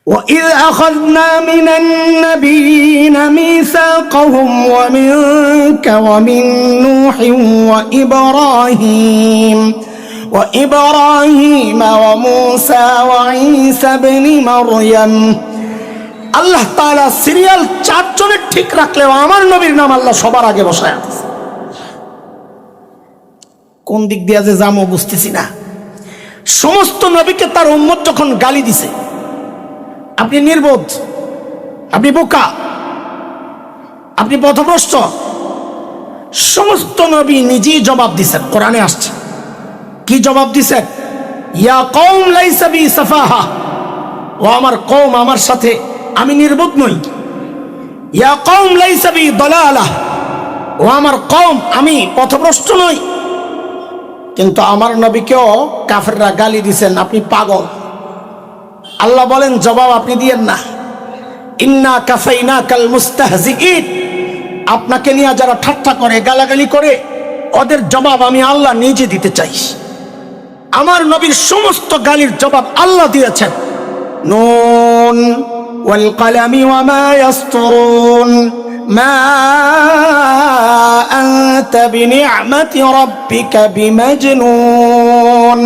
وإذ أخذنا من النبيين ميثاقهم ومنك ومن نوح وإبراهيم وموسى وعيسى بن مريم। আল্লাহ তাআলা সিরিয়াল 4 জনের ঠিক রাখলেও আমার নবীর নাম আল্লাহ সবার আগে বসায় আছে। কোন দিক দিয়ে যে যাবো বুঝতেছি না। সমস্ত নবীকে তার উম্মত যখন গালি দিছে, আপনি নির্বোধ, আপনি বোকা, আপনি পথভ্রষ্ট, সমস্ত নবী নিজেই জবাব দিছেন। কোরআনে আসছে কি জবাব দিছেন? ইয়া কওম লাইসা বি সাফাহা, ও আমার কওম, আমার সাথে আমি নির্বোধ নই। ইয়া কওম লাইসা বি দালালা, ও আমার কওম আমি পথভ্রষ্ট নই। কিন্তু আমার নবীকেও কাফেররা গালি দিছেন আপনি পাগল। আল্লাহ বলেন জবাব আপনি দিয়েন না। ইন্না কাফাইনাকাল মুস্তাহজিঈন, আপনাকে নিয়ে যারা ঠাট্টা করে গালাগালি করে ওদের জবাব আমি আল্লাহ নিজে দিতে চাই। আমার নবীর সমস্ত গালির জবাব আল্লাহ দিয়েছেন। নুন ওয়াল কলামি ওয়া মা ইয়াসতুরুন মা আনতা বিনি'মাতি রাব্বিকা বিমাজনুন।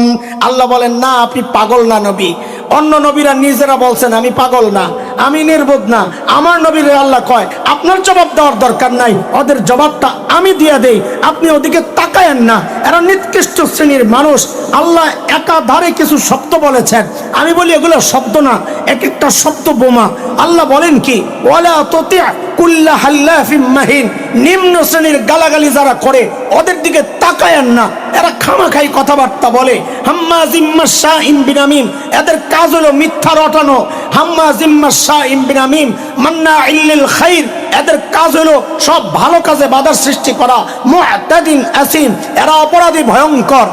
আল্লাহ বলেন না আপনি পাগল না নবী। অন্য নবীরা নিজেরা বলছেন আমি পাগল না, আমি নির্বোধ না। আমার নবীর আল্লাহ কয় আপনার জবাব দেওয়ার দরকার নাই, ওদের জবাবটা আমি দিয়ে দেই, আপনি ওদিকে তাকায়েন না। এরা নিকৃষ্ট শ্রেণীর মানুষ। আল্লাহ একাধারে কিছু শব্দ বলেছেন, আমি বলি এগুলো শব্দ না, এক একটা শব্দ বোমা। আল্লাহ বলেন কি ওয়ালা তুতি' কুল্লা হাল্লাফিম মাহিন, নিম্ন শ্রেণীর গালাগালি যারা করে ওদের দিকে তাকায়েন না। এরা খামাখাই কথাবার্তা বলে। হাম্মাজিম মাশাইম বিনামিম, এদের কাজ হলো মিথ্যা রটানো। হাম্মাজিম মাশাইম বিনামিম মান্নাইল লিল খাইর, এদের কাজ হলো সব ভালো কাজে বাধার সৃষ্টি করা। মুআতাদিন আসিম, এরা অপরাধী ভয়ঙ্কর।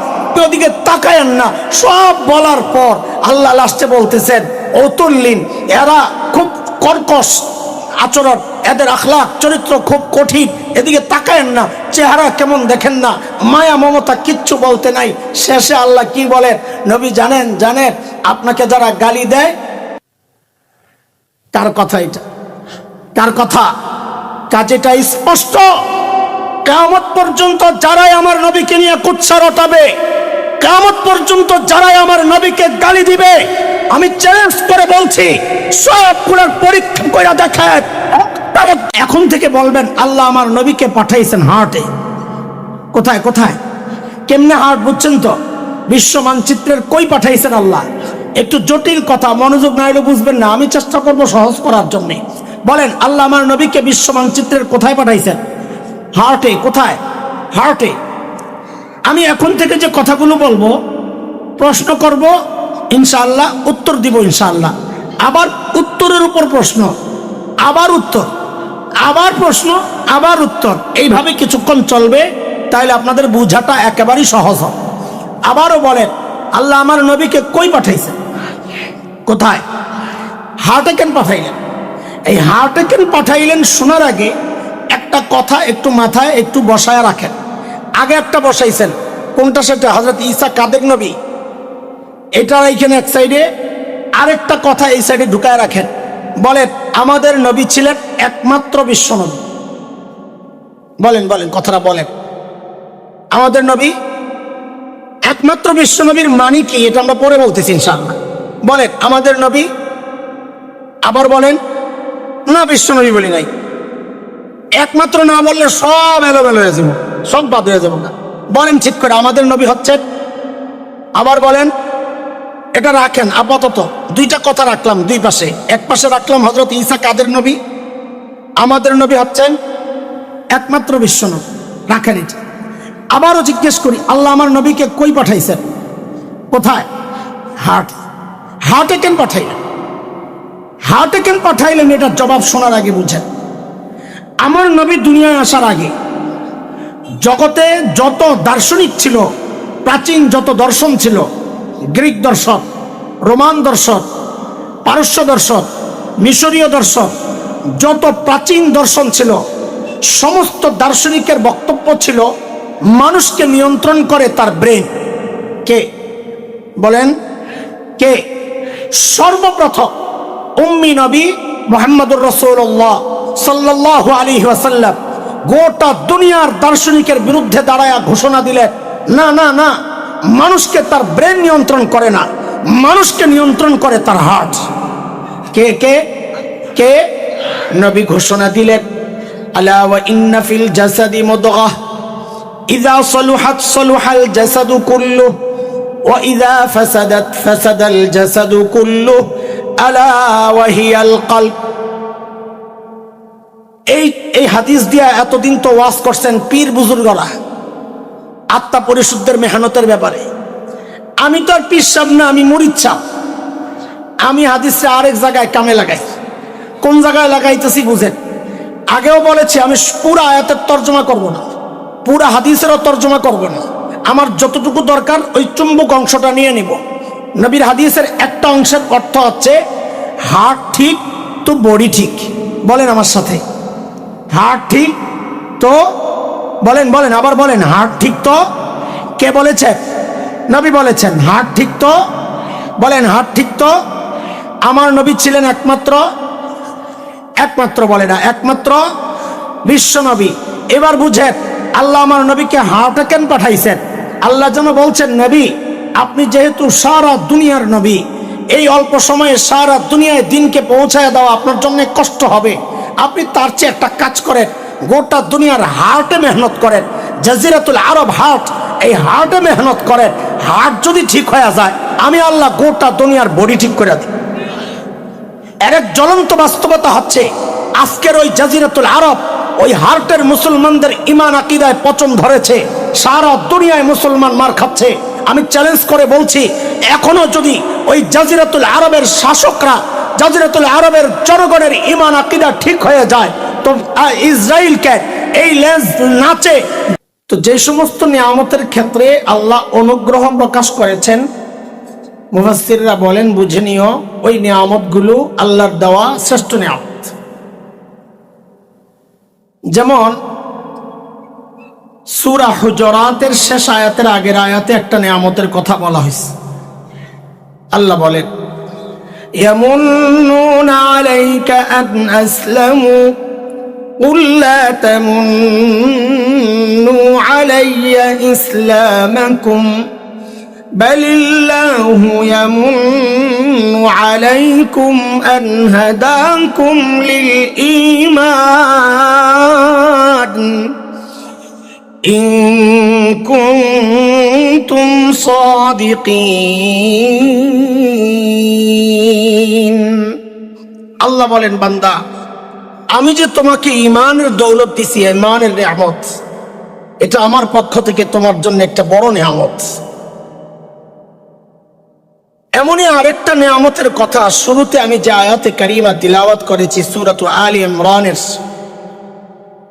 ওদিকে তাকায়েন না। সব বলার পর আল্লাহ লাস্টে বলতেছেন অতুল্লিন, এরা খুব কর্কশ আচরণ, এদের আখলাক চরিত্র খুব কঠিন। এদিকে তাকায়েন না, চেহারা কেমন দেখেন না, মায়া মমতা কিচ্ছু বলতে নাই। শেষে আল্লাহ কি বলেন? নবী জানেন আপনাকে যারা গালি দেয় কার কথা এটা? কার কথা? কাজেটা স্পষ্ট। কিয়ামত পর্যন্ত যারাই আমার নবীকে নিয়ে কুৎসা রটাবে, কিয়ামত পর্যন্ত যারাই আমার নবীকে গালি দিবে, আমি চ্যালেঞ্জ করে বলছি সবগুলোর পরীক্ষা করে দেখায়। এখন থেকে বলবেন আল্লাহ আমার নবীকে পাঠাইছেন হার্টে। কোথায় কোথায় কেমনে হার্ট বুঝছেন তো? বিশ্ব মানচিত্রের কই পাঠাইছেন আল্লাহ? একটু জটিল কথা, মনোযোগ না হলে বুঝবেন না। আমি চেষ্টা করব সহজ করার জন্য। বলেন আল্লাহ আমার নবীকে বিশ্ব মানচিত্রের কোথায় পাঠাইছেন? হার্টে। কোথায়? হার্টে। আমি এখন থেকে যে কথাগুলো বলবো, প্রশ্ন করব ইনশাআল্লাহ, উত্তর দিব ইনশাআল্লাহ। আবার উত্তরের উপর প্রশ্ন, আবার উত্তর, আবার প্রশ্ন, আবার উত্তর, এইভাবে কিছুক্ষণ চলবে। তাহলে আপনাদের বোঝাটা একেবারেই সহজ হবে। আবারও বলেন আল্লাহ আমার নবীকে কই পাঠাইছেন? কোথায়? হার্টে কেন পাঠাইলেন? এই হার্টে কেন পাঠাইলেন শোনার আগে একটা কথা একটু মাথায় একটু বসায় রাখেন। আগে একটা বসাইছেন, কোনটা সেটা? হযরত ঈসা কাদের নবী, এটা এইখানে এক সাইডে, আরেকটা কথা এই সাইডে ঢুকায় রাখেন। বলেন আমাদের নবী ছিলেন একমাত্র বিশ্ব নবী। বলেন বলেন কথাটা বলেন। আমাদের নবী একমাত্র বিশ্ব নবীর মানে কি? এটা আমরা পরে বলতেছি ইনশাআল্লাহ। বলেন আমাদের নবী। আবার বলেন না বিশ্ব নবী বলি নাই। একমাত্র না বললে সব এলোমেলো হয়ে যাবো, সব বাদ হয়ে যাবো না। বলেন ঠিক করে আমাদের নবী হচ্ছেন। আবার বলেন, এটা রাখেন আপাতত। দুইটা কথা রাখলাম দুই পাশে। এক পাশে রাখলাম হযরত ঈসা কাদের নবী, আমাদের নবী হচ্ছেন একমাত্র বিশ্ব নবী। রাখেন এটা। আবারও জিজ্ঞেস করি আল্লাহ আমার নবীকে কই পাঠাইছেন? কোথায়? হার্ট। হার্টে কেন পাঠাইলেন? হার্টে কেন পাঠাইলেন এটার জবাব শোনার আগে বুঝেন। আমার নবী দুনিয়ায় আসার আগে জগতে যত দার্শনিক ছিল, প্রাচীন যত দর্শন ছিল, গ্রিক দর্শন, রোমান দর্শন, পারস্য দর্শন, মিশরীয় দর্শন, যত প্রাচীন দর্শন ছিল, সমস্ত দার্শনিকের বক্তব্য ছিল মানুষকে নিয়ন্ত্রণ করে তার ব্রেন। কে? বলেন কে? সর্বপ্রথম উম্মি নবী মুহাম্মদুর রাসূলুল্লাহ সাল্লাল্লাহু আলাইহি ওয়াসাল্লাম গোটা দুনিয়ার দার্শনিকের বিরুদ্ধে দাঁড়ায়া ঘোষণা দিলেন, না না না, মানুষকে তার ব্রেন নিয়ন্ত্রণ করে না, মানুষকে নিয়ন্ত্রণ করে তার হার্ট। কে কে কে? নবী ঘোষণা দিলেন, আলা ওয়া ইন্না ফিল জাসাদি মুদগাহ ইযা সালুহাত সালুহাল জাসাদু কুল্লুহু ওয়া ইযা ফাসাদাত ফাসাদাল জাসাদু কুল্লুহু আলা ওয়া হিয়াল কলব। এই হাদিস দিয়া এতদিন তো ওয়াজ করছেন পীর বুজুর্গরা আত্মা পরিশুদ্ধের মেহনতের ব্যাপারে। আমি তো আর পীর সাহেব না, আমি মুরিদ সাহেব। আমি হাদিসে আরেক জায়গায় কামে লাগাই। কোন জায়গায় লাগাইতেছি বুঝেন? আগেও বলেছি আমি পুরা আয়াতের তর্জমা করব না, পুরা হাদিসেরও তর্জমা করব না। আমার যতটুকু দরকার ওই চুম্বক অংশটা নিয়ে নিব। নবীর হাদিসের একটা অংশের অর্থ হচ্ছে হার্ট ঠিক তো বডি ঠিক। বলেন আমার সাথে, হার্ট ঠিক তো, বলেন বলেন আবার বলেন, হার্ট ঠিক তো। কে বলেছেন? নবী বলেছেন হার্ট ঠিক তো। বলেন হার্ট ঠিক তো। আমার নবী ছিলেন একমাত্র, একমাত্র বলে না, একমাত্র বিশ্ব নবী। এবার বুঝেন আল্লাহ আমার নবীকে হার্টে কেন পাঠাইছেন? আল্লাহ যেন বলছেন, নবী আপনি যেহেতু সারা দুনিয়ার নবী, এই অল্প সময়ে সারা দুনিয়ায় দিনকে পৌঁছায় দেওয়া আপনার জন্য কষ্ট হবে। আপনি তার চেয়ে একটা কাজ করেন, গোটা দুনিয়ার হার্টে মেহনত করেন। জাজিরাতুল আরব হার্ট, এই হার্টে মেহনত করেন। হার্ট যদি ঠিক হয়ে যায়, আমি আল্লাহ গোটা দুনিয়ার বডি ঠিক করে দিই। এর এক জ্বলন্ত বাস্তবতা হচ্ছে আজকের ওই জাজিরাতুল আরব, ওই হার্টের মুসলমানদের ইমান আকীদায় পচন ধরেছে। সারা দুনিয়ায় মুসলমান মার খাচ্ছে। আমি চ্যালেঞ্জ করে বলছি, এখনো যদি ওই জাজিরাতুল আরবের শাসকরা, জাজিরাতুল আরবের জনগণের ইমান আকীদা ঠিক হয়ে যায়, তো ইসরায়েলকে এই লেজ নাচে। তো যে সমস্ত নিয়ামতের ক্ষেত্রে আল্লাহ অনুগ্রহ প্রকাশ করেছেন, মুফাসসিররা বলেন বুঝে নিও ওই নিয়ামতগুলো আল্লাহর দেওয়া শ্রেষ্ঠ নিয়ামত। যেমন সূরা হুজুরাতের শেষ আয়াতের আগের আয়াতে একটা নিয়ামতের কথা বলা হয়েছে। আল্লাহ বলেন, ইয়ামুন্নুনা আলাইকা আন আসলামু কুল লা তামুন্নু আলাইয়া ইসলামাকুম বালিল্লাহু ইয়ামুন্নু আলাইকুম আন হাদাকুম লিল ঈমান ইন কুনতুম সাদিকিন। আল্লাহ বলেন, বান্দা আমি যে তোমাকে ঈমানের দৌলত দিছি, ঈমানের নিয়ামত, এটা আমার পক্ষ থেকে তোমার জন্য একটা বড় নিয়ামত। এমনই আরেকটা নিয়ামতের কথা শুরুতে আমি যে আয়াতে কারিমা তিলাওয়াত করেছি সূরাতু আলী ইমরানের,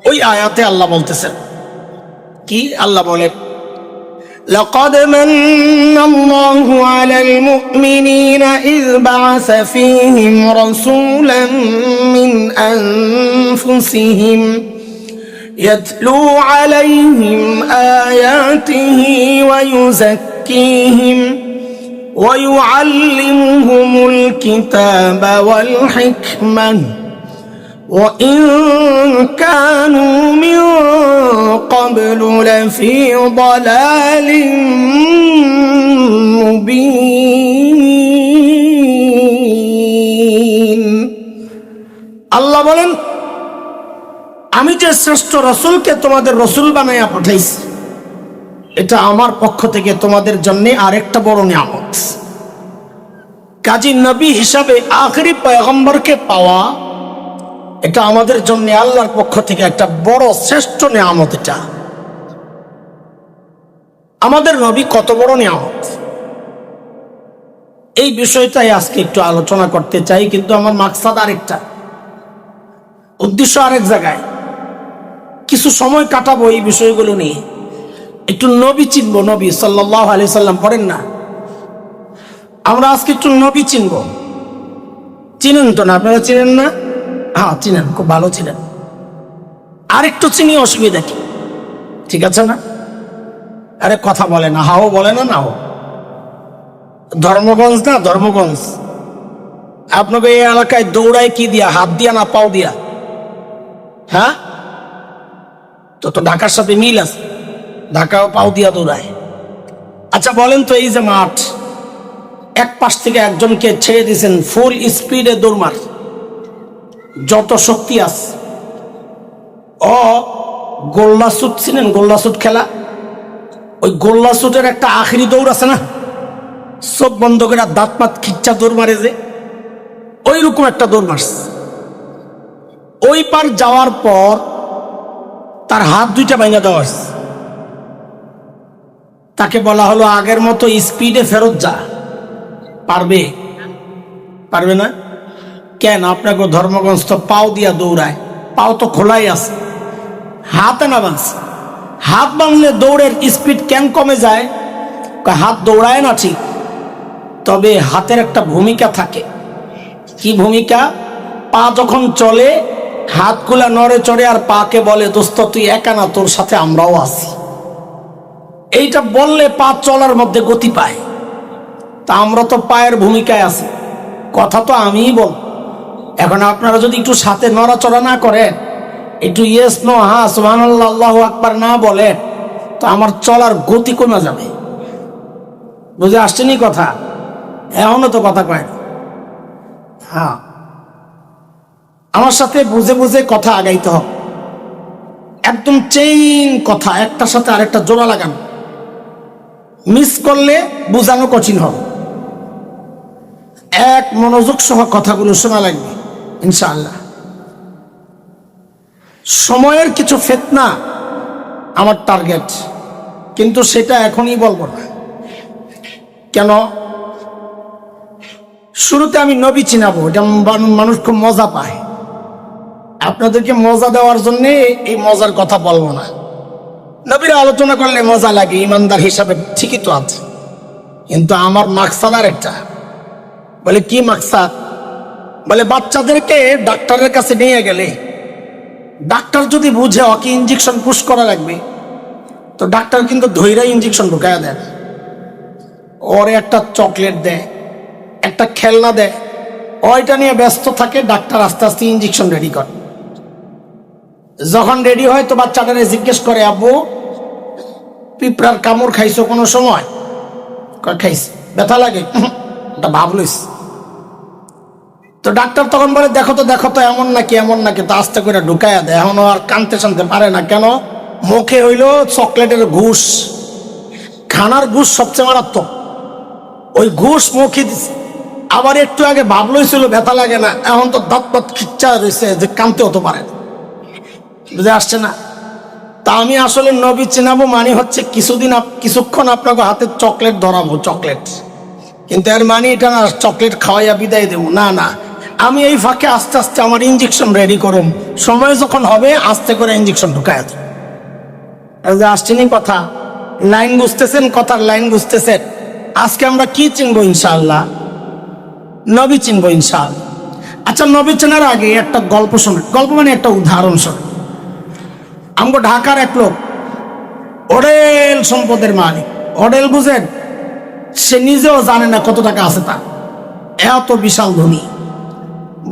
ওই আয়াতে আল্লাহ বলতেছেন কি? আল্লাহ বলেন, লাকাদ মান্নাল্লাহু আলাল মুমিনিনা ইয বা'আসা ফীহিম রাসূলান মিন আনফুসিহিম ইয়াতলু আলাইহিম আয়াতিহি ওয়া ইউযাক্কিহিম ويعلمهم الكتاب والحكمة وإن كانوا من قبل لفي ضلال مبين। আল্লাহ বলেন, আমি যে শ্রেষ্ঠ রাসূলকে তোমাদের রাসূল বানাইয়া পাঠাইছি, এটা আমার পক্ষ থেকে তোমাদের জন্য আরেকটা বড় নিয়ামত। কাজী নবী হিসাবে আখেরি পয়গম্বরকে পাওয়া, এটা আমাদের জন্য আল্লাহর পক্ষ থেকে একটা বড় শ্রেষ্ঠ নিয়ামত। এটা আমাদের নবী কত বড় নিয়ামত, এই বিষয়টাই আজকে একটু আলোচনা করতে চাই। কিন্তু আমার মাকসাদ আরেকটা, উদ্দেশ্য আরেক জায়গায়। কিছু সময় কাটাবো এই বিষয়গুলো নিয়ে, একটু নবী চিনবো। নবী সাল্লাল্লাহু আলাইহি সাল্লাম পড়েন না, আমরা আজকে একটু নবী চিনবো। চিনেন তো না? আপনারা চিনেন না? হ্যাঁ চিনেন, খুব ভালো চিনেন। আরেকটু চিনি, অসুবিধা কি? ঠিক আছে না? আরে কথা বলে না, হাও বলে না, নাও। ধর্মগঞ্জ না, ধর্মগঞ্জ। আপনাকে এই এলাকায় দৌড়ায় কি দিয়া, হাত দিয়া না পাও দিয়া? হ্যাঁ, তো ঢাকার সাথে মিল আছে, ঢাকাও পাও দিয়া দৌড়ায়। আচ্ছা বলেন তো, এই যে মাঠ, এক পাশ থেকে একজনকে ছেড়ে দিয়েছেন, ফুল স্পিডে দৌড় মার, যত শক্তি আছে, ও গোল্লা শুট ছিলেন, গোল্লা শুট খেলা, ওই গোল্লা শুটের একটা আখেরি দৌড় আছে না, চোখ বন্ধ করে দাঁত পাত খিচ্চা দৌড় মারে যে, ওই রকম একটা দৌড় মারছে। ওই পার যাওয়ার পর তার হাত দুইটা ভাঙা দেওয়া হয়েছে। তাকে বলা হলো আগের মতো স্পিডে ফেরত যা। পারবে? পারবে না। কেন? আপনাকে ধর্মগঞ্জ তো পাও দিয়া দৌড়ায়, পাও তো খোলাই আছে, হাতে না বাঁধছে। হাত বাঁধলে দৌড়ের স্পিড কেন কমে যায়? হাত দৌড়ায় না ঠিক, তবে হাতের একটা ভূমিকা থাকে। কি ভূমিকা? পা যখন চলে হাতগুলা নড়ে চড়ে, আর পাকে বলে দোস্ত তুই একা না, তোর সাথে আমরাও আছি। এইটা বললে পা চলার মধ্যে গতি পায়। তা আমরা তো পায়ের ভূমিকায় আছি, কথা তো আমিই বল। এখন আপনারা যদি একটু সাথে নড়াচড়া না করেন, একটু ইয়েস নো হ্যাঁ সুবহানাল্লাহ আল্লাহু আকবার না বলেন, তো আমার চলার গতি কমে যাবে। বুঝে আসছেনি কথা? এখনো তো কথা কয় না। হ্যাঁ, আমার সাথে বুঝে বুঝে কথা আগাইতে হবে, একদম চেইন কথা, একটার সাথে আরেকটা জোড়া লাগানো। মিস করলে বোঝানো কঠিন হবে। এক মনোযোগ সহ কথাগুলো শোনা লাগবে ইনশাআল্লাহ। সময়ের কিছু ফিতনা আমার টার্গেট, কিন্তু সেটা এখনই বলবো না। কেন? শুরুতে আমি নবী চিনাবো, এটা মানুষ খুব মজা পায়। আপনাদেরকে মজা দেওয়ার জন্য এই মজার কথা বলবো না। নবীর আলোচনা করলে মজা লাগে, ইমানদার হিসাবে ঠিকই তো আছে, কিন্তু আমার মাকসাদ আর একটা। বলে কি মাকসাদ? বলে বাচ্চাদেরকে ডাক্তারের কাছে নিয়ে গেলে ডাক্তার যদি বুঝে ওকে ইঞ্জেকশন পুশ করা লাগবে, তো ডাক্তার কিন্তু ধৈর্য ইঞ্জেকশন ঢুকায়া দেয়, ওরে একটা চকলেট দেয়, একটা খেলনা দেয়, ওইটা নিয়ে ব্যস্ত থাকে। ডাক্তার আস্তে আস্তে ইঞ্জেকশন রেডি করে। যখন রেডি হয় তো বাচ্চাটারে জিজ্ঞেস করে, আব্বু পিঁপড়ার কামড় খাইছো কোনো সময়? খাইছি। ব্যথা লাগে? ওটা ভাবলিস। তো ডাক্তার তখন বলে দেখো তো দেখো তো এমন নাকি এমন নাকি, তো আস্তে করে ঢুকাইয়া দেয়। এখন আর কানতে শানতে পারে না। কেন? মুখে হইল চকলেটের ঘুষ, খানার ঘুষ সবচেয়ে মারাত্মক। ওই ঘুষ মুখে দিছে। আবার একটু আগে ভাবলইছিল ব্যথা লাগে না, এখন তো দাঁত পাত খিচ্চা রয়েছে যে কানতে হতে পারে না। বুঝে আসছে না? তা আমি আসলে নবী চিনাবো মানে হচ্ছে কিছুক্ষণ আপনাকে হাতে চকলেট ধরাবো, চকলেট। কিন্তু এর মানে এটা না চকলেট খাওয়াইয়া বিদায় দেবো, না না। আমি এই ফাঁকে আস্তে আস্তে আমার ইঞ্জেকশন রেডি করুম, সময় যখন হবে আস্তে করে ইঞ্জেকশন ঢুকায় দেব। আসছেনি কথা? লাইন বুঝতেছেন? কথার লাইন বুঝতেছেন? আজকে আমরা কি চিনবো ইনশাআল্লাহ? নবী চিনবো ইনশাআল্লাহ। আচ্ছা, নবী চেনার আগে একটা গল্প শোনেন। গল্প মানে একটা উদাহরণ শোনেন। আমগো ঢাকার এক লোক, অডেল সম্পদের মালিক। অডেল বুঝেন? সে নিজেও জানে না কত টাকা আছে তার, এত বিশাল ধনী।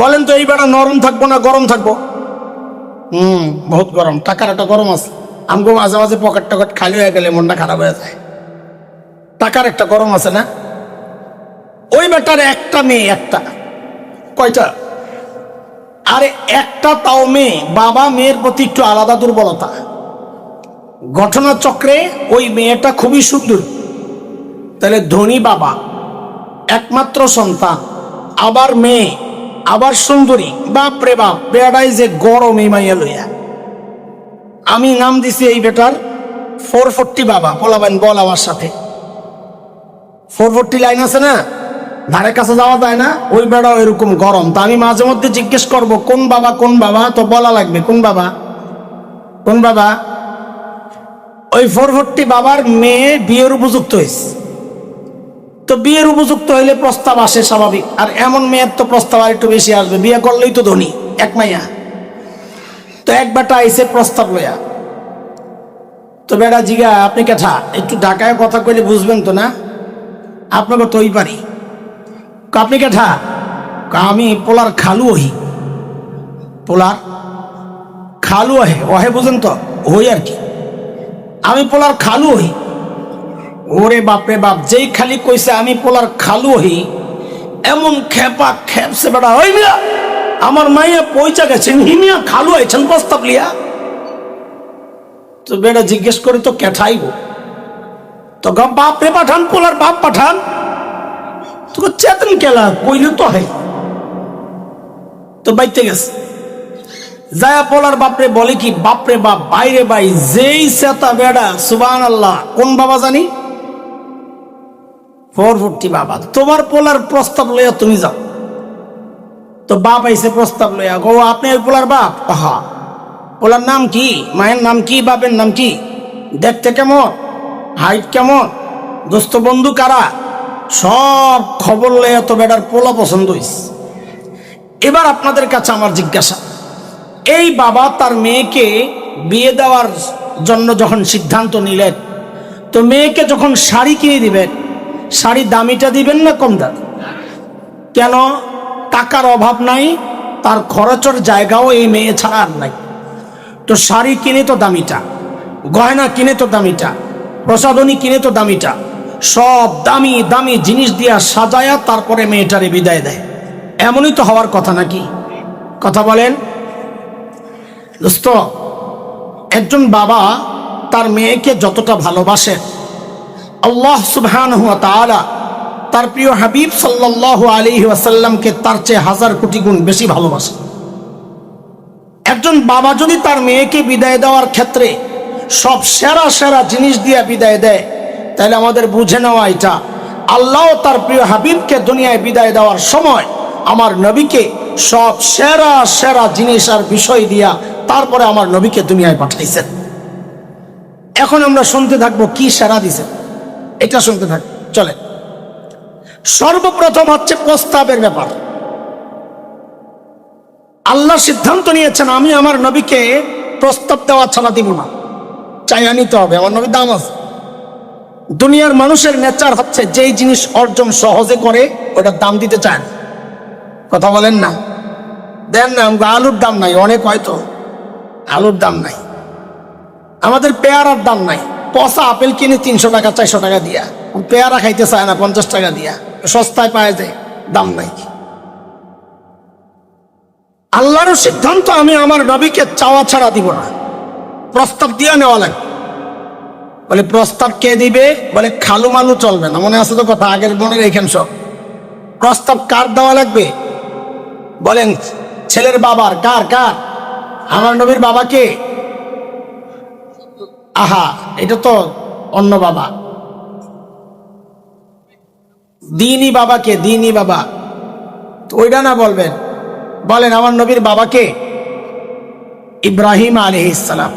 বলেন তো এই বেটা নরম থাকবো না গরম থাকবো? বহুত গরম। টাকার একটা গরম আছে। আমগো মাঝে মাঝে পকেট টকেট খালি হয়ে গেলে মনটা খারাপ হয়ে যায়। টাকার একটা গরম আছে না? ওই বেটার একটা মেয়ে, একটা। কয়টা? আরে একটা, তাও মেয়ে। বাবা মেয়ের প্রতি একটু আলাদা দুর্বলতা। ঘটনাচক্রে ওই মেয়েটা খুবই সুন্দর। তাহলে ধনী বাবা, একমাত্র সন্তান, আবার মেয়ে, আবার সুন্দরী, বাপ রে বাপ, বেড়াই যে গরম এই মাইয়া লইয়া। আমি নাম দিছি এই বেটার 440 বাবা। বলাবেন বল আমার সাথে। 440 লাইন আছে না, ধারে কাছে যাওয়া যায় না। ওই বেড়াও এরকম গরম। তা আমি মাঝে মধ্যে জিজ্ঞেস করব কোন বাবা কোন বাবা, তো বলা লাগবে কোন বাবা কোন বাবা। ওই 440 বাবার মেয়ে বিয়ের উপযুক্ত হয়েছে। তো বিয়ের উপযুক্ত হইলে প্রস্তাব আসে স্বাভাবিক। আর এমন মেয়ের তো প্রস্তাব আর একটু বেশি আসবে, বিয়ে করলেই তো ধনী, এক মাইয়া। তো এক বেটা আইসে প্রস্তাব লইয়া। তো বেটা জিগা, আপনি কেঠা? একটু ঢাকায় কথা কইলে বুঝবেন তো না? আপনাকে তো ওই পারি। আপনি কেঠা? আমি পোলার খালু হই। পোলার খালু ওহে বুঝেন তো, হই আর কি, আমি পোলার খালু হই। ওরে বাপরে বাপ, যেই খালি কইছে আমি পোলার খালু হই, এমন খেপা খেপছে বেটা, হই মিয়া আমার মাইয়া পয়সা গেছেন, হিমিয়া খালু হয়েছেন প্রস্তাব লিয়া। তো বেটা জিজ্ঞেস করে তো কেঠাইব, তো বাপরে পাঠান, পোলার বাপ পাঠান, তো চেতন কেলা কইলে তো হয়। তো বাইতে গেছে, যায়া পোলার বাপরে বলে কি, বাপরে বাপ, বাইরে বাই, যেই সেতা বেড়া, সুবহানাল্লাহ, কোন বাবা জানি, 440 বাবা, তোমার পোলার প্রস্তাব লইয়া তুমি যাও। তো বাপ আইসে প্রস্তাব লইয়া, গো আপনি ওই পোলার বাপ? হা। পোলার নাম কি, মায়ের নাম কি, বাপের নাম কি, দেখতে কেমন, হাইট কেমন, দোস্ত বন্ধু কারা, সব খবর লইয়া তো বেটার পোলা পছন্দ হইছে। এবার আপনাদের কাছে আমার জিজ্ঞাসা, এই বাবা তার মেয়েকে বিয়ে দেওয়ার জন্য যখন সিদ্ধান্ত নিলেন, তো মেয়েকে যখন শাড়ি কিনে দিবেন, শাড়ি দামিটা দিবেন না কম দাম? কেন? টাকার অভাব নাই, তার খরচের জায়গাও এই মেয়ে ছাড়া আর নাই। তো শাড়ি কিনে তো দামিটা, গয়না কিনে তো দামিটা, প্রসাধনী কিনে তো দামিটা, সব দামি দামি জিনিস দিয়া সাজায়া তারপরে মেয়েটারে বিদায় দেয়। এমনই তো হওয়ার কথা নাকি? কথা বলেন দোস্ত। একজন বাবা তার মেয়েকে যতটা ভালোবাসে, আল্লাহ সুবহানাহু ওয়া তাআলা তার প্রিয় হাবিব সাল্লাল্লাহু আলাইহি ওয়াসাল্লামকে তার চেয়ে 1000 কোটি গুণ বেশি ভালোবাসে। একজন বাবা যদি তার মেয়েকে বিদায় দেওয়ার ক্ষেত্রে সব সেরা সেরা জিনিস দিয়ে বিদায় দেয়, তাহলে আমাদের বুঝে নেওয়া এটা, আল্লাহ তার প্রিয় হাবিবকে দুনিয়ায় বিদায় দেওয়ার সময় আমার নবীকে সব সেরা সেরা জিনিস আর বিষয় দিয়া তারপরে আমার নবীকে দুনিয়ায় পাঠাইছেন। এখন আমরা শুনতে থাকবো কি সেরা দিছেন, এটা শুনতে থাক। চলে, সর্বপ্রথম হচ্ছে প্রস্তাবের ব্যাপার। আল্লাহ সিদ্ধান্ত নিয়েছেন, আমি আমার নবীকে প্রস্তাব দেওয়া ছাড়া দিব না, চাইয়া নিতে হবে। আমার নবীর দাম আছে। দুনিয়ার মানুষের নেচার হচ্ছে যেই জিনিস অর্জন সহজে করে ওটার দাম দিতে চায় না। কথা বলেন না? দেন না, আলুর দাম নাই, অনেক হয়তো আলুর দাম নাই, আমাদের পেয়ারার দাম নাই, পচা আপেল কিনে 300 টাকা 400 টাকা দিয়া, পেয়ারা খাইতে চায় না 50 টাকা দিয়া, সস্তায় পায় যায়, দাম নাই। আল্লাহর সিদ্ধান্ত, আমি আমার নবীকে চাওয়া ছাড়া দিব না, প্রস্তাব দিয়ে নেওয়া লাগবে। বলে প্রস্তাব কে দিবে? বলে খালু মালু চলবে না, মনে আছে তো কথা, আগের মনে রেখেন সব। প্রস্তাব কার দেওয়া লাগবে? বলেন ছেলের বাবার। কার কার? আমার নবীর বাবাকে। আহা, এটা তো অন্য বাবা, দিনী বাবাকে, দিনী বাবা, তো ওইটা না বলবেন। বলেন আমার নবীর বাবাকে, ইব্রাহিম আলাইহিস সালাম।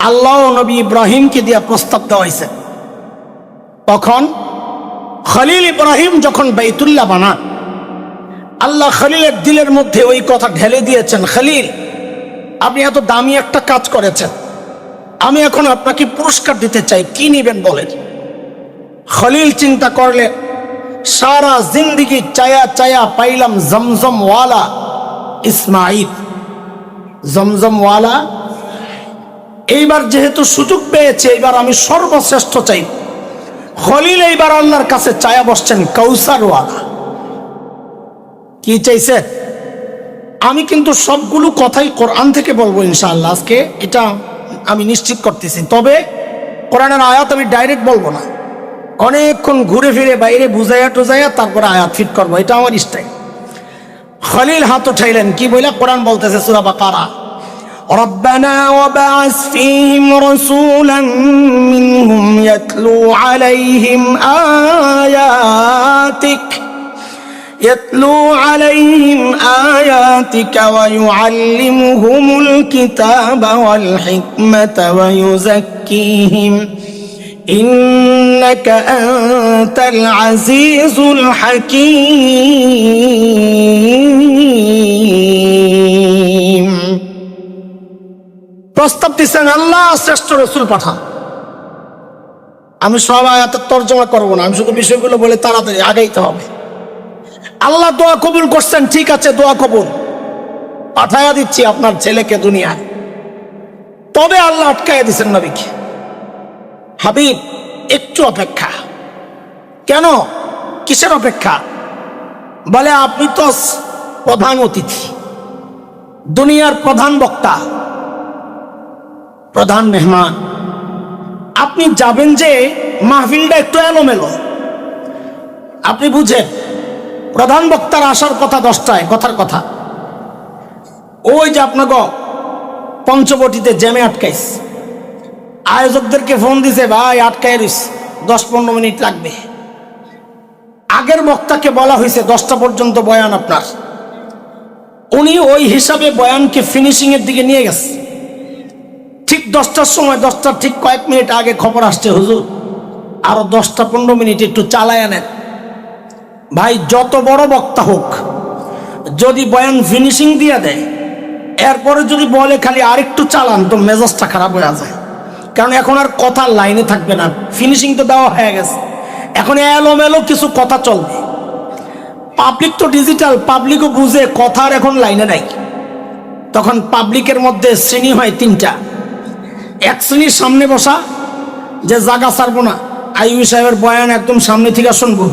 আল্লাহ নবী ইব্রাহিমকে দিয়া প্রস্তাব দেওয়া হয়েছে। তখন খলিল ইব্রাহিম যখন বাইতুল্লাহ বানান, আল্লাহ খলিলের দিলের মধ্যে ওই কথা ঢেলে দিয়েছেন, খলিল আপনি এত দামি একটা কাজ করেছেন, আমি এখন আপনাকে পুরস্কার দিতে চাই, কি নিবেন বলেন। খলিল চিন্তা করলে, সারা জিন্দিগি চায়া চায়া পাইলাম জমজমওয়ালা ইসমাইল, জমজমওয়ালা। এইবার যেহেতু সুযোগ পেয়েছে, এইবার আমি সর্বশ্রেষ্ঠ চাই। খলিল এইবার আল্লাহর কাছে চায়া বসছেন কাউসারওয়ালা। কি চাইছে? আমি কিন্তু সবগুলো কথাই কোরআন থেকে বলবো ইনশাআল্লাহ আজকে, এটা আমি নিশ্চিত করতেছি। তবে কোরআনের আয়াত আমি ডাইরেক্ট বলবো না, অনেকক্ষণ ঘুরে ফিরে বাইরে বুঝাইয়া টুজাইয়া তারপরে আয়াত ফিট করবো, এটা আমার স্টাইল। খলিল হাত উঠাইলেন, কি বলে? কোরআন বলতেছে সূরা বাকারা, ربنا وبعث فيهم رسولا منهم يتلو عليهم آياتك ويعلمهم الكتاب والحكمة ويزكيهم إنك أنت العزيز الحكيم। প্রস্তাব দিচ্ছেন আল্লাহ শ্রেষ্ঠ রসুল পাঠান। আমি সব আয়াতের তর্জমা করবো না, আমি শুধু বিষয়গুলো বলে তাড়াতাড়ি আগাইতে হবে। আল্লাহ দোয়া কবুল করছেন, ঠিক আছে, দোয়া কবুল, পাঠাইয়া দিচ্ছি আপনার ছেলেকে দুনিয়ায়। তবে আল্লাহ আটকাইয়া দিচ্ছেন নবীকে, হাবিব একটু অপেক্ষা। কেন, কিসের অপেক্ষা? বলে আপনি তো প্রধান অতিথি, দুনিয়ার প্রধান বক্তা, প্রধান মেহমান। আপনি যাবেন যে মাহফিলটা একটু এলোমেলো, আপনি বুঝেন প্রধান বক্তার আসার কথা 10টায়, কথার কথা। ওই যে আপনাকে পঞ্চবটিতে জ্যামে আটকাইস, আয়োজকদেরকে ফোন দিছে, ভাই আটকাই রইস, 10-15 মিনিট লাগবে। আগের বক্তাকে বলা হয়েছে 10টা পর্যন্ত বয়ান আপনার, উনি ওই হিসাবে বয়ানকে ফিনিশিং এর দিকে নিয়ে গেছে। ঠিক 10টার সময়, 10টার ঠিক কয়েক মিনিট আগে খবর আসছে, হুজুর আরো 10-15 মিনিট একটু চালায় নেন। ভাই যত বড় বক্তা হোক, যদি বয়ান ফিনিশিং দিয়ে দেয়, এরপরে যদি বলে খালি আরেকটু চালান, তো মেজাজটা খারাপ হয়ে যায়। কারণ এখন আর কথা লাইনে থাকবে না, ফিনিশিং তো দেওয়া হয়ে গেছে, এখন এলোমেলো কিছু কথা চলবে। পাবলিক তো ডিজিটাল, পাবলিকও বুঝে কথার এখন লাইনে নাই। তখন পাবলিকের মধ্যে শ্রেণী হয় 3টা। এক শ্রেণীর সামনে বসা, যে জায়গা ছাড়বো না, আইয়ুবী সাহেবের বয়ান একদম সামনে থেকে শুনবো।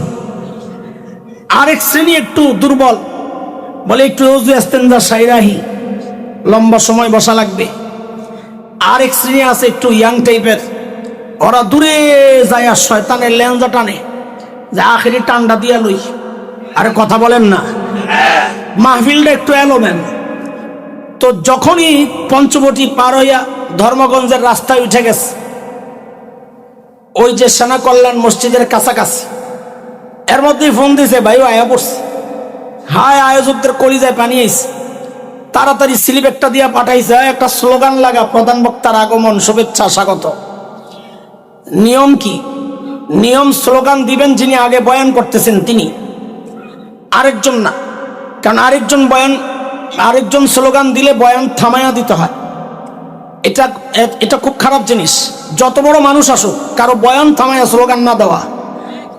আরেক শ্রেণী একটু দুর্বল, বলে একটু ওযু ইস্তেনজা সাইরাহি, লম্বা সময় বসা লাগবে। আরেক শ্রেণী আছে একটু ইয়াং টাইপের, ওরা দূরে যায় আর শয়তানের লেঞ্জা টানে, যে আখেরি টান্ডা দিয়া লই। আরে কথা বলেন না, মাহফিলটা একটু এলোমেন। তো যখনই পঞ্চবটি পার হইয়া ধর্মগঞ্জের রাস্তায় উঠে গেছে, ওই যে সেনা কল্যাণ মসজিদের কাছাকাছি, এর মধ্যেই ফোন দিছে, ভাই আয়া পড়ছে। হায়, আয়োজকদের কলিজায় পানি আইছে, তাড়াতাড়ি স্লিপ একটা দিয়া পাঠাইছে, একটা স্লোগান লাগা, প্রধান বক্তার আগমন, শুভেচ্ছা, স্বাগত। নিয়ম কি? নিয়ম স্লোগান দিবেন যিনি আগে বয়ান করতেছেন তিনি, আরেকজন না। কারণ আরেকজন স্লোগান দিলে বয়ান থামাইয়া দিতে হয়। এটা খুব খারাপ জিনিস। যত বড় মানুষ আসুক, কারো বয়ান থামাইয়া স্লোগান না দেওয়া,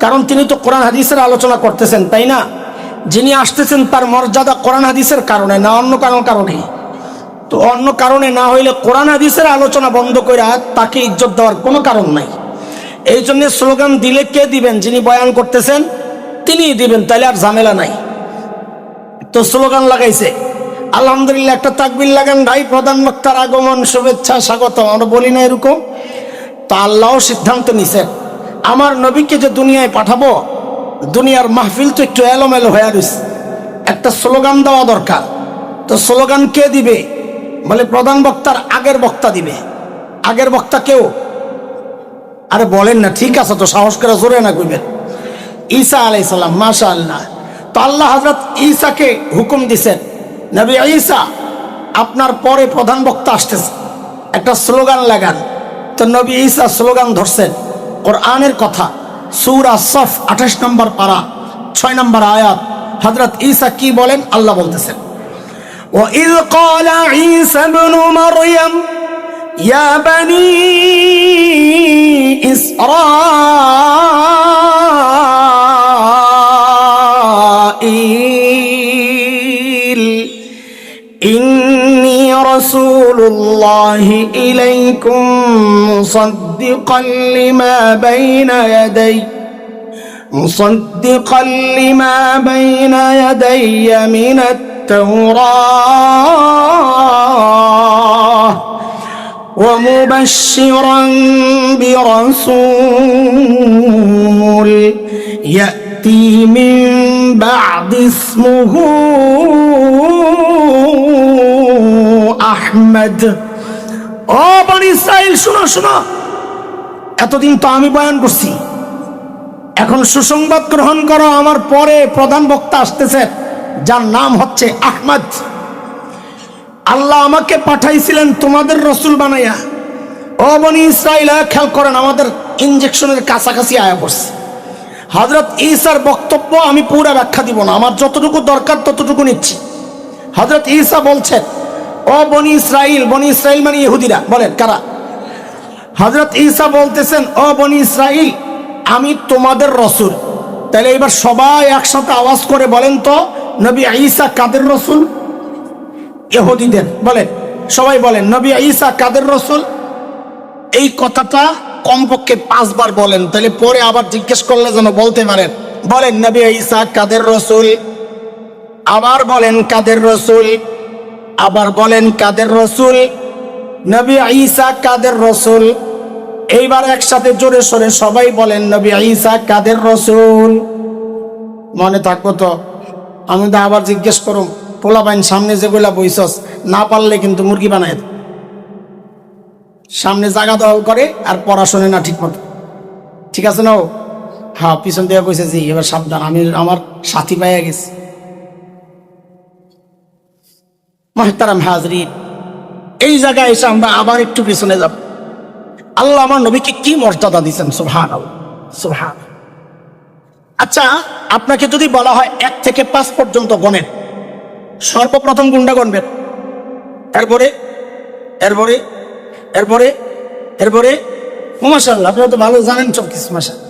কারণ তিনি তো কোরআন হাদিসের আলোচনা করতেছেন, তাই না? যিনি আসতেছেন তার মর্যাদা কোরআন হাদিসের কারণে না, অন্য কারণ কারণে। তো অন্য কারণে না হইলে কোরআন হাদিসের আলোচনা বন্ধ করে তাকে ইজ্জত দেওয়ার কোনো কারণ নাই। এই জন্য স্লোগান দিলে কে দিবেন? যিনি বয়ান করতেছেন তিনিই দিবেন, তাইলে আর ঝামেলা নাই। তো স্লোগান লাগাইছে, আলহামদুলিল্লাহ, একটা তাকবীর লাগান ভাই, প্রধান বক্তার আগমন, শুভেচ্ছা, স্বাগত। আমরা বলি না এরকম? তো আল্লাহও সিদ্ধান্ত নিছেন, আমার নবীকে যে দুনিয়ায় পাঠাবো, দুনিয়ার মাহফিল তো একটু এলোমেলো হয়ে রয়েছে, একটা স্লোগান দেওয়া দরকার। তো স্লোগান কে দিবে? বলে প্রধান বক্তার আগের বক্তা দিবে। আগের বক্তা কেউ? আরে বলেন না, ঠিক আছে, তো সাহস করে জোরে না কইবেন। ঈসা আলাইহিস সালাম, মাশাআল্লাহ। তো আল্লাহ হযরত ঈসাকে হুকুম দিছেন, নবী ঈসা আপনার পরে প্রধান বক্তা আসতেছে, একটা স্লোগান লাগান। তো নবী ঈসা স্লোগান ধরছেন, কোরআনের কথা, সূরা সফ 28 নম্বর পারা 6 নম্বর আয়াত। হযরত ঈসা কি বলেন? আল্লাহ বলতেছেন, وَإِذْ قَالَ عِيسَى ابْنُ مَرْيَمَ يَا بَنِي إِسْرَائِيلَ إِنِّي رَسُولُ اللَّهِ إِلَيْكُمْ مُصَدِّقًا لِمَا بَيْنَ يَدَيَّ مِنَ التوراة ومبشرا برسول يأتي من بعد اسمه أحمد। ও বনি ইসরাইল, শোনো শোনো, এতদিন তো আমি বয়ান করছি, এখন সুসংবাদ গ্রহণ করো, আমার পরে প্রধান বক্তা আসতেছে, যার নাম হচ্ছে আহমদ। আল্লাহ আমাকে পাঠাইছিলেন তোমাদের রসুল বানাইয়া। ও বনি ইসরাইল, খেয়াল করেন, আমাদের ইনজেকশনের কাছাকাছি আয়া পড়ছে। হযরত ঈসার বক্তব্য আমি পুরো ব্যাখ্যা দিব না, আমার যতটুকু দরকার ততটুকু নিচ্ছি। হযরত ঈসা বলছেন, ও বনি ইসরাইল, বনি ইসরাইল মানে ইহুদিরা, বলেন কারা? হযরত ঈসা বলতেছেন, ও বনি ইসরাইল, আমি তোমাদের রসুল, তাহলে এবার সবাই একসাথে আওয়াজ করে বলেন তো, নবী ঈসা কাদের রসুল? ইহুদিদের বলেন, সবাই বলেন নবী ঈসা কাদের রসুল। এই কথাটা কমপক্ষে 5 বার বলেন, তাহলে পরে আবার জিজ্ঞেস করলে যেন বলতে পারেন। বলেন নবী ঈসা কাদের রসুল, আবার বলেন কাদের রসুল, আবার বলেন কাদের রসুল, নবী ঈসা কাদের রসুল। এইবার একসাথে জোরে সোরে সবাই বলেন নবী ঈসা কাদের রসুল। মনে থাকবো তো? আমি তো আবার জিজ্ঞেস করো, পোলাপাইন সামনে যেগুলা বইছস, না পারলে কিন্তু মুরগি বানায় দেয়। সামনে জায়গা দখল করে আর পড়াশোনা না ঠিক মতো, ঠিক আছে না? হ্যাঁ, পিছন দিয়ে কইছে জি, এবার সাবধান, আমি আমার সাথী পাইয়া গেছি। মুহতারাম হাজরিন, এই জায়গায় এসে আমরা আবার একটু পিছনে যাব। আল্লাহ আমার নবীকে কি মর্যাদা দিয়েছেন, সুবহানাল্লাহ সুবহান। আচ্ছা, আপনাকে যদি বলা হয় 1 থেকে 5 পর্যন্ত গণেন, সর্বপ্রথম কোনটা গণবেন? এরপরে এরপরে এরপরে এরপরে মাশাআল্লাহ, আপনারা তো ভালো জানেন সব কিছু, মাশাআল্লাহ।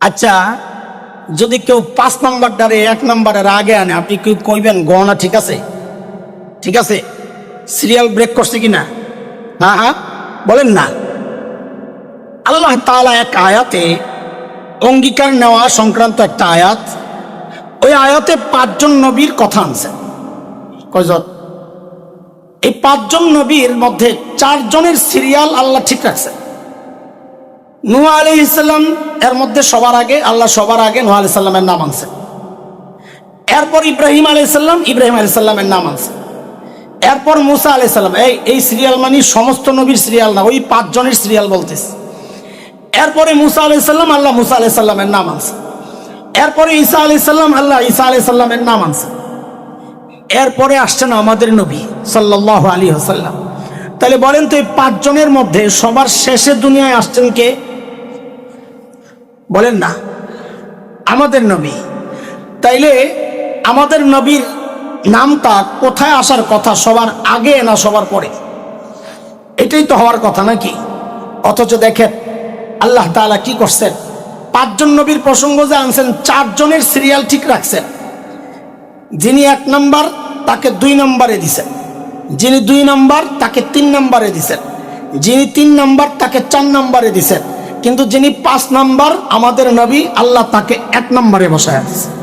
আচ্ছা, যদি কেউ 5 নাম্বারটারে 1 নাম্বারের আগে আনে, আপনি কি কইবেন গণনা ঠিক আছে? ঠিক আছে, সিরিয়াল ব্রেক করছে কিনা? হ্যাঁ হ্যাঁ বলেন না। আল্লাহ তাআলা এক আয়াতে অঙ্গীকার নেওয়া সংক্রান্ত একটা আয়াত, ওই আয়াতে 5 জন নবীর কথা আনছেন। কয়জন? এই 5 জন নবীর মধ্যে 4 জনের সিরিয়াল আল্লাহ ঠিক রাখছেন। নূহ আলাইহিস সালাম এর মধ্যে সবার আগে, আল্লাহ সবার আগে নূহ আলাইহিস সালামের নাম আনছেন। এরপর ইব্রাহিম আলাইহিস সালাম, ইব্রাহিম আলাইহিস সালামের নাম আনছেন। এরপর মুসা আলাইহিস সালাম। এই সিরিয়াল মানে সমস্ত নবীর সিরিয়াল না, ওই 5 জনের সিরিয়াল বলতেছে। এরপরে মুসা আলাইহিস সালাম, আল্লাহ মুসা আলাইহিস সালামের নাম আনছেন। এরপরে ঈসা আলাইহিস সালাম, আল্লাহ ঈসা আলাইহিস সালামের নাম আনছেন। এরপরে আসছেন আমাদের নবী সাল্লাল্লাহু আলাইহি ওয়াসাল্লাম। তাহলে বলেন তো, এই 5 জনের মধ্যে সবার শেষে দুনিয়ায় আসছেন কে? বলেন না, আমাদের নবী। তাইলে আমাদের নবীর নামটা কোথায় আসার কথা, সবার আগে না সবার পরে? এটাই তো হওয়ার কথা নাকি? অথচ দেখেন আল্লাহ তাআলা কি করছেন, 5 জন নবীর প্রসঙ্গ যে আনছেন, 4 জনের সিরিয়াল ঠিক রাখছেন। যিনি 1 নাম্বার তাকে 2 নম্বরে দিছেন, যিনি 2 নাম্বার তাকে 3 নম্বরে দিছেন, যিনি 3 নাম্বার তাকে 4 নম্বরে দিছেন, কিন্তু যিনি 5 নাম্বার আমাদের নবী, আল্লাহ তাকে 1 নম্বরে বসায় দিয়েছেন।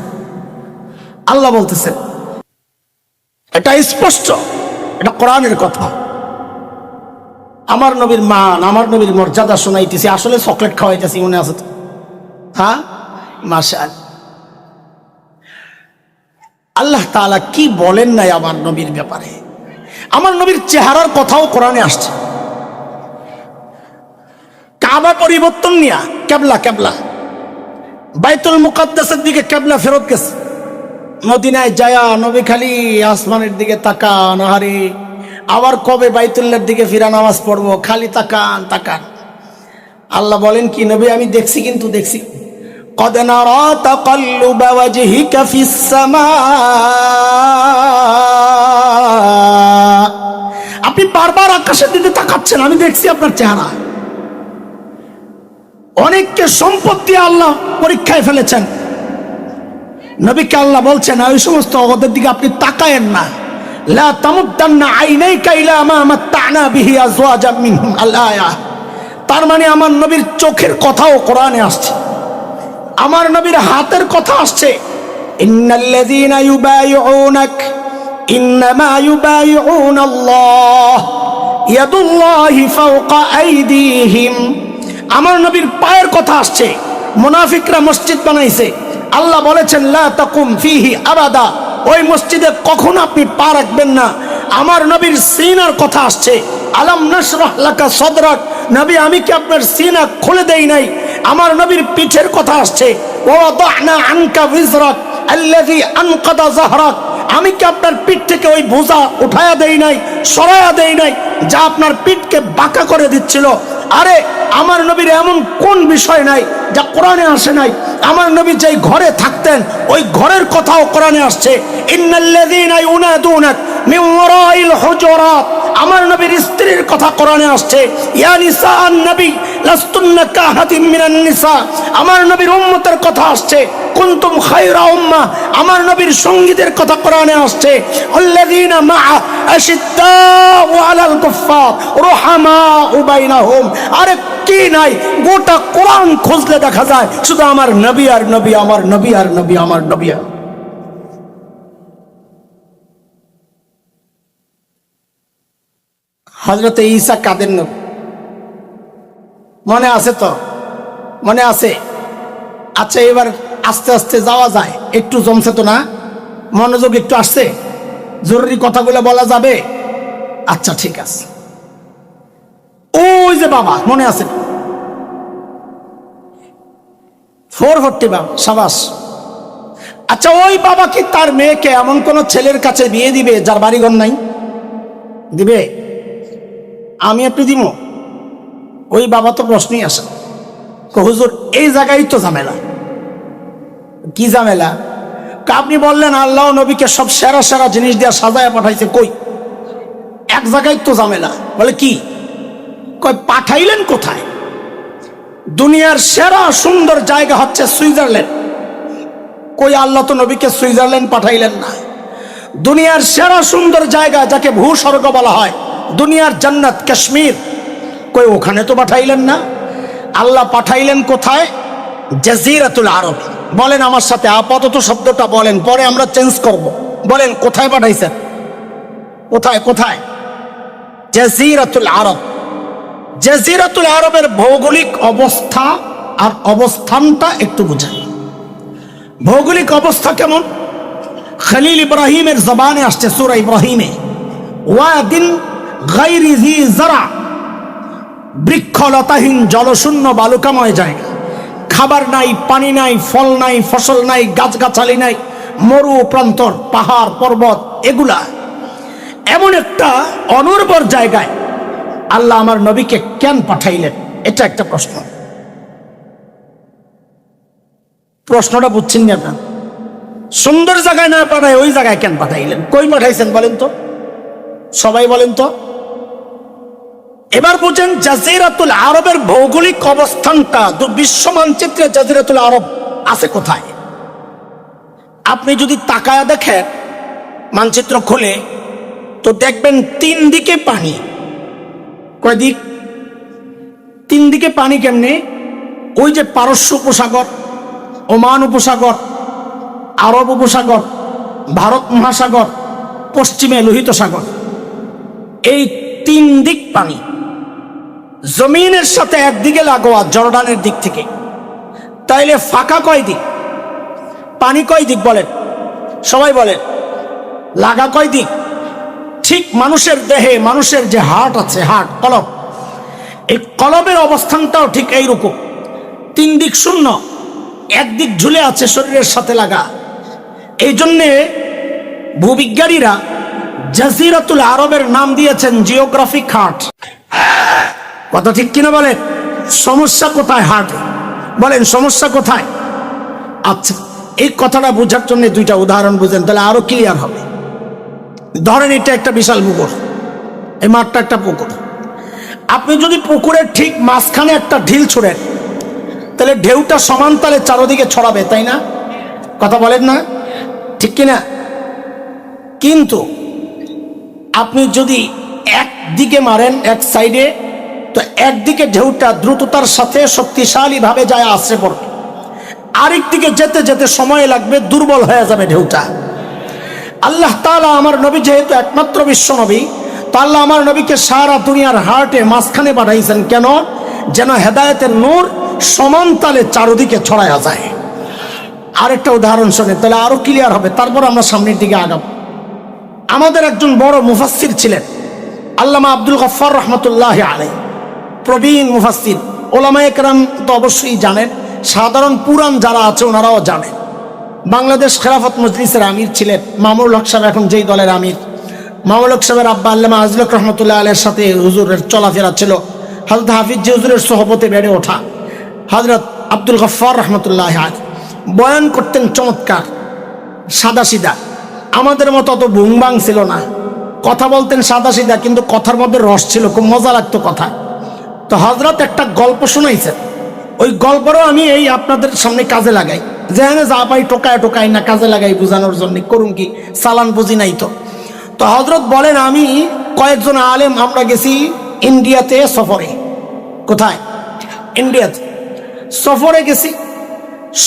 আল্লাহ বলতেছেন, এটা স্পষ্ট, এটা কোরআনের কথা। আমার নবীর মান, আমার নবীর মর্যাদা শোনাইতেছি, আসলে চকলেট খাওয়াইতেছি, মনে আছে তো? হ্যাঁ, মাশাআল্লাহ। আল্লাহ তাআলা কি বলেন নাই আমার নবীর ব্যাপারে? আমার নবীর চেহারার কথাও কোরআনে আসছে। কাবা পরিবর্তন নিয়া কেবলা বাইতুল মুকাদ্দাসের দিকে কেবলা ফেরত গেছে। মদিনায় যায়া নবী খালি আসমানের দিকে তাকান, আরে আবার কবে বাইতুল্লাহর দিকে ফিরা নামাজ পড়বো, খালি তাকান তাকান। আল্লাহ বলেন কি, নবী আমি দেখছি, কিন্তু দেখছি قد نرى تقلب وجهك في السماء, আপনি বারবার আকাশের দিকে তাকাচ্ছেন, আমি দেখছি আপনার চেহারা। অনেককে সম্পত্তি আল্লাহ পরীক্ষায় ফেলেছেন, নবীকে আল্লাহ বলছেন ওই সমস্ত ওদের দিকে আপনি তাকায়েন না। লা তামুদ্দান্না আইনাইকা ইলা মা মাত্তা'না বিহি আজওয়াজাম মিনহুম আল-আয়া। তার মানে আমার নবীর চোখের কথাও কোরআনে আসছে, আমার নবীর হাতের কথা আসছে। ইন্নাল্লাযীনা ইউবাইউনাক ইন্নামা ইউবাইউনাল্লাহ ইয়াদুল্লাহি ফাওকা আইদিহিম। আমার নবীর পায়ের কথা আসছে। মুনাফিকরা মসজিদ বানাইছে, আল্লাহ বলেছেন লা তাকুম ফিহি আবাদা, ওই মসজিদে কখনো আপনি পা রাখবেন না। আমার নবীর সিনার কথা আসছে, আলাম নাশরাহ লাকা সাদরাক, নবী আমি কি আপনার সিনা খুলে দেই নাই? আমার নবীর পিঠের কথা আসছে, ওয়াদানা আনকা বিজরাক আল্লাযী আনকাদা যাহরাক, আমি কি আপনার পিঠ থেকে ওই বোঝা উঠায়া দেই নাই, সরায়া দেই নাই, যা আপনার পিঠকে বাঁকা করে দিচ্ছিল? আরে আমার নবীর এমন কোন বিষয় নাই যা কোরআনে আসে নাই? আমার নবী যেই ঘরে থাকতেন ওই ঘরের কথাও কোরআনে আসছে। ইন্নাল্লাযীনা ইউনাদুনাক মিন ওয়ারাইল হুজুরাত, আমার নবীর স্ত্রীর কথা কোরআনে আসছে। ইয়া নিসাআন নবী লাস্তুন্না কাহাতিম মিনান নিসা। আমার নবীর উম্মতের কথা আসছে, কুনতুম খায়রা উম্মাহ, আমার নবীর সঙ্গীদের কথা কোরআনে আসছে, আল্লাযীনা মাআ আশিদ্দাউ আলাল কুফফার রুহামাউ বাইনাহুম। আরে কি নাই, গোটা কোরআন খুঁজলে দেখা যায় শুধু আমার নবী আর নবী, আমার নবী আর নবী, আমার নবী। হযরত ঈসা কাদের নবী? মনে আছে তো? মনে আছে? আচ্ছা, এবার আস্তে আস্তে যাওয়া যায়, একটু জমছে তো না? মনোযোগ একটু আসছে? জরুরি কথাগুলো বলা যাবে? আচ্ছা ঠিক আছে। ওই যে বাবা, মনে আছে? 440 বাবা, সাবাস। আচ্ছা, ওই বাবা কি তার মেয়েকে এমন কোন ছেলের কাছে বিয়ে দিবে যার বাড়িঘর নাই? দিবে? আমি আপনি দিব? ওই বাবা তো প্রশ্নই আসে, হুজুর এই জায়গায় তো ঝামেলা। কি ঝামেলা? আপনি বললেন আল্লাহ নবীকে সব সেরা সেরা জিনিস দিয়ে সাজায় পাঠাইছে, কই? এক জায়গায় তো ঝামেলা। বলে কি? কই পাঠাইলেন কোথায়? দুনিয়ার সেরা সুন্দর জায়গা হচ্ছে সুইজারল্যান্ড। কই আল্লাহ তো নবীকে সুইজারল্যান্ড পাঠাইলেন না। দুনিয়ার সেরা সুন্দর জায়গা যাকে ভূস্বর্গ বলা হয়, দুনিয়ার জান্নাত কাশ্মীর, কই ওখানে তো পাঠাইলেন না। আল্লাহ পাঠাইলেন কোথায়? জাজিরাতুল আরব। বলেন আমার সাথে, আপাতত শব্দটা বলেন, পরে আমরা চেঞ্জ করব। বলেন কোথায় পাঠাইছেন? কোথায় কোথায়? জাজিরাতুল আরব। জাজিরাতুল আরবের ভৌগোলিক অবস্থা আর অবস্থানটা একটু বুঝাই। ভৌগোলিক অবস্থা কেমন? খলিল ইব্রাহিমের জবানে আসছে সূরা ইব্রাহিমে, ওয়াদিন গায়রি জি যারা, বৃক্ষলতাহীন জলশূন্য বালুকাময় জায়গা, খাবার নাই, পানি নাই, ফল নাই, ফসল নাই, গাছগাছালি নাই, মরু প্রান্তর, পাহাড় পর্বত, এগুলা এমন একটা অনুর্বর জায়গায় আল্লাহ আমার নবীকে কেন পাঠাইলেন? এটা একটা প্রশ্ন। প্রশ্নটা বুঝছেন না আপনার? সুন্দর জায়গায় না পাঠায় ওই জায়গায় কেন পাঠাইলেন? কই পাঠাইছেন বলেন তো, সবাই বলেন তো। এবার বুঝেন জাজিরাতুল আরবের ভৌগোলিক অবস্থানটা। বিশ্ব মানচিত্রে জাজিরাতুল আরব আছে কোথায়? আপনি যদি তাকায়া দেখেন, মানচিত্র খুলে, তো দেখবেন তিন দিকে পানি। কয় দিক? তিন দিকে পানি। কেমনে? ওই যে পারস্য উপসাগর, ওমান উপসাগর, আরব উপসাগর, ভারত মহাসাগর, পশ্চিমে লোহিত সাগর, এই তিন দিক পানি। জমিনের সাথে একদিকে লাগোয়া জর্ডানের দিক থেকে। তাইলে ফাঁকা কয় দিক? পানি কয় দিক বলেন? সবাই বলেন। লাগা কয় দিক? ঠিক মানুষের দেহে, মানুষের যে হার্ট আছে, হার্ট কলব, এই কলবের অবস্থানটাও ঠিক এইরকম। তিন দিক শূন্য, একদিক ঝুলে আছে শরীরের সাথে লাগা। এই জন্যে ভূবিজ্ঞানীরা জাজিরাতুল আরবের নাম দিয়েছেন জিওগ্রাফিক হার্ট। কথা ঠিক কিনা বলেন? সমস্যা কোথায় হার্ট? বলেন সমস্যা কোথায়? আচ্ছা, এই কথাটা বোঝার জন্য দুইটা উদাহরণ বুঝেন, তাহলে আরো ক্লিয়ার হবে। ধরেন এটা একটা বিশাল পুকুর, এই মাঠটা একটা পুকুর। আপনি যদি পুকুরের ঠিক মাঝখানে একটা ঢিল ছুড়েন, তাহলে ঢেউটা সমান তালে চারদিকে ছড়াবে, তাই না? কথা বলেন না? ঠিক কিনা? কিন্তু আপনি যদি একদিকে মারেন, এক সাইডে, তো একদিকে ঢেউটা দ্রুততার সাথে শক্তিশালী ভাবে যায় আশ্রে পড়বে, আরেক দিকে যেতে যেতে সময় লাগবে, দুর্বল হয়ে যাবে ঢেউটা। আল্লাহ তাআলা আমার নবী যেহেতু একমাত্র বিশ্ব নবী, তো আল্লাহ আমার নবীকে সারা দুনিয়ার হার্টে মাঝখানে পাঠাইছেন। কেন? যেন হেদায়েতের নূর সমান তালে চারদিকে ছড়ায়া যায়। আরেকটা উদাহরণ শোনেন, তাহলে আরো ক্লিয়ার হবে, তারপর আমরা সামনের দিকে আগাবো। আমাদের একজন বড় মুফাসসির ছিলেন আল্লামা আব্দুল গফফার রহমতুল্লাহ আলাইহি, প্রবীণ মুফাসসির। ওলামায়ে কেরাম তো অবশ্যই জানেন, সাধারণ পুরাণ যারা আছে ওনারাও জানেন। বাংলাদেশ খেলাফত মজলিসের আমির ছিলেন মামুনুল হক সাহেব, এখন যেই দলের আমির। মামুনুল হক সাহেবের আব্বা আল্লামা আজিজুল হক রহমতুল্লাহ আলাইহির সাথে হুজুরের চলাফেরা ছিল। হযরত হাফিজ জি হুজুরের সোহবতে বেড়ে ওঠা হযরত আব্দুল গফফার রহমতুল্লাহ আলাইহি বয়ান করতেন চমৎকার, সাদা সিধা। আমাদের মতো অত বুংবাং ছিল না, কথা বলতেন সাদা সিধা, কিন্তু কথার মধ্যে রস ছিল, খুব মজা লাগতো কথা। তো হযরত একটা গল্প শোনাইছেন, ওই গল্পটাও আমি এই আপনাদের সামনে কাজে লাগাই, যেখানে যা পাই টোকায় টোকাই না কাজে লাগাই বোঝানোর জন্য, করুন কি চালান বুঝি নাই। তো হযরত বলেন, আমি কয়েকজন আলেম আমরা গেছি ইন্ডিয়াতে সফরে। কোথায়? ইন্ডিয়াতে সফরে গেছি।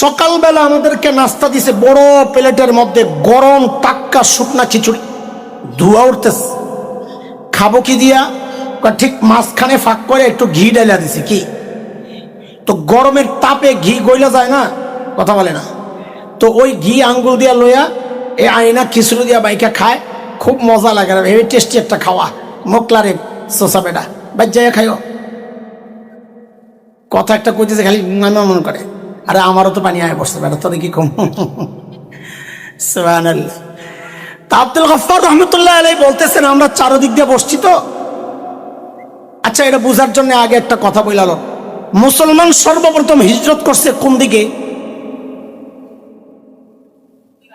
সকালবেলা আমাদেরকে নাস্তা দিছে বড় প্লেটের মধ্যে, গরম টাক্কা শুকনা খিচুড়ি, ধোয়া উঠতেছে। খাবো কি দিয়া? ঠিক মাঝখানে ফাঁক করে একটু ঘি ডালা দিছে। কি? তো গরমের তাপে ঘি গইলা যায় না, কথা বলে না। তো ওই ঘি আঙ্গুল দিয়া লইয়া এই আইনা খিচুড়ি দিয়া বাইকা খায়, খুব মজা লাগে, ভেবে টেস্টি একটা খাওয়া। মোকলারে সোসা বেটা বাই যাই খাইও, কথা একটা কইতেছে খালি মনে করে, আরে আমারও তো পানি আয় বসতে বেটা, তোদের কি কম। সুবহানাল্লাহ। তা আব্দুল গফফার রহমতুল্লাহ আলাইহি বলতেছেন, আমরা চারদিক দিয়ে বসছি তো। আচ্ছা, এটা বোঝার জন্য আগে একটা কথা বললাম, মুসলমান সর্বপ্রথম হিজরত করছে কোন দিকে?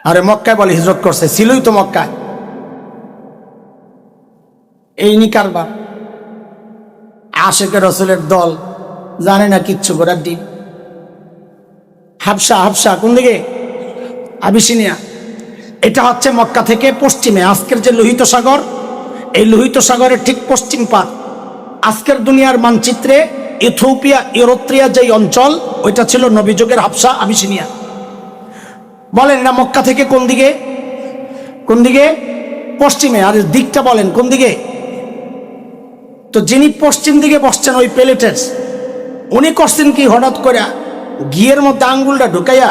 আরে মক্কায় বলে হিজরত করছে, ছিলই তো মক্কায়। এই নি কারবার, আশেকে রসুলের দল, জানে না কিচ্ছু করার দিন। হাবশা, হাবশা কোন দিকে? আবিসিনিয়া। এটা হচ্ছে মক্কা থেকে পশ্চিমে, আজকের যে লোহিত সাগর, এই লোহিত সাগরের ঠিক পশ্চিম পার। আজকের দুনিয়ার মানচিত্রে ইথিওপিয়া, ইরিত্রিয়া যেই অঞ্চল, ওইটা ছিল নবীযুগের হাবশা, আবিসিনিয়া। বলেন না মক্কা থেকে কোন দিকে? কোন দিকে? পশ্চিমে। আর দিকটা বলেন কোন দিকে? তো যিনি পশ্চিম দিকে বসছেন ওই প্লেটের, উনি করছেন কি, হঠাৎ করে ঘিয়ের মধ্যে আঙ্গুলটা ঢুকাইয়া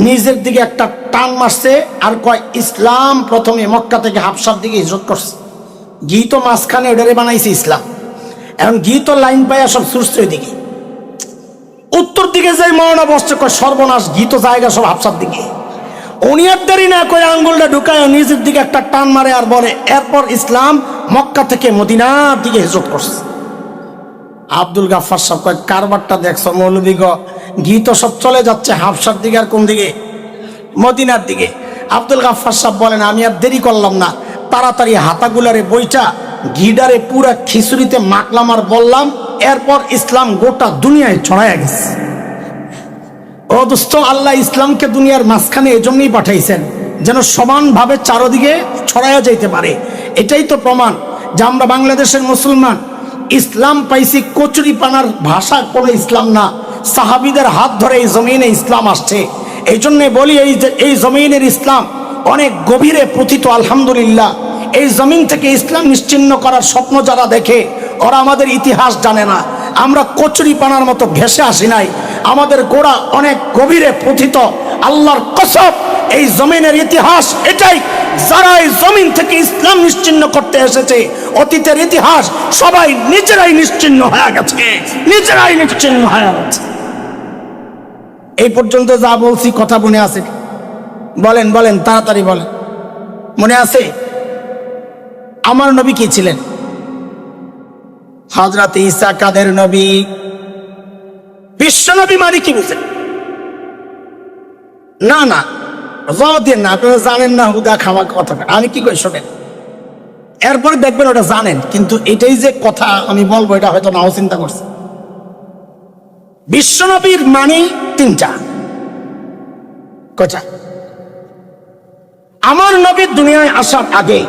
নিজের দিকে একটা টান মারছে, আর কয় ইসলাম প্রথমে মক্কা থেকে হাবশার দিকে হিজরত করছে। ঘি তো মাঝখানে ওটারে বানাইছে ইসলাম। এখন ঘি তো লাইন পাইয়া সব সুস্থ দিকে, উত্তর দিকে যাই মরনা বসছে, কয় সর্বনাশ, ঘি তো জায়গা সব হাবশার দিকে। উনি আর দেরি না করে আঙ্গুলটা ঢুকায় নিজের দিকে একটা টান মারে আর বলে, এরপর ইসলাম মক্কা থেকে মদিনার দিকে হিজরত করছে। আব্দুল গাফফার সাহেব কয়, কারবারটা দেখছো মৌলবী গ, ঘি তো সব চলে যাচ্ছে হাবশার দিকে, আর কোন দিকে? মদিনার দিকে। আব্দুল গাফফার সাহেব বলেন, আমি আর দেরি করলাম না, তাড়াতাড়ি হাতাগুলারে বইটা ঘিডারে পুরা খিচুড়িতে মাখলাম আর বললাম, এরপর ইসলাম গোটা দুনিয়ায় ছড়াইয়া গেছে। ও দোস্ত, আল্লাহ ইসলামকে দুনিয়ার মাঝখানে এজন্যই পাঠাইছেন, যেন সমানভাবে চারদিকে ছড়াইয়া যাইতে পারে। এটাই তো প্রমাণ যে আমরা বাংলাদেশের মুসলমান ইসলাম পাইছি কচুরি পানার ভাষা, কোনো ইসলাম না। সাহাবীদের হাত ধরে এই জমিনে ইসলাম আসছে। এই জন্যে বলি, এই জমিনের ইসলাম অনেক গভীরে পুঁথিত। আলহামদুলিল্লাহ, এই জমিন থেকে ইসলাম নিশ্চিহ্ন করার স্বপ্ন যারা দেখে, ওরা আমাদের ইতিহাস জানে না। আমরা কচুরি পানার মতো ভেসে আসি নাই, আমাদের গোড়া অনেক গভীরে পুঁথিত। আল্লাহর কসম, এই জমিনের ইতিহাস এটাই, যারা এই জমিন থেকে ইসলাম নিশ্চিহ্ন করতে এসেছে, অতীতের ইতিহাস সবাই নিজেরাই নিশ্চিহ্ন হয়ে গেছে, নিজেরাই নিশ্চিহ্ন হয়ে গেছে। এই পর্যন্ত যা বলছি কথা মনে আছে? বলেন বলেন, তাড়াতাড়ি বলেন, মনে আছে? আমার নবী কি ছিলেন? হযরত ঈসা কাদের নবী, বিশ্ব নবী মানে কি বুঝেন? না না, জবাব না, আপনারা জানেন না, হুদা খামা কথা। আমি কি কই শোনেন, এরপরে দেখবেন ওটা জানেন, কিন্তু এটাই যে কথা আমি বলবো এটা হয়তো নাও চিন্তা করছে। বিশ্ব নবীর মানে তিনটা। কয়টা? আমার নবী দুনিয়ায় আসার আগে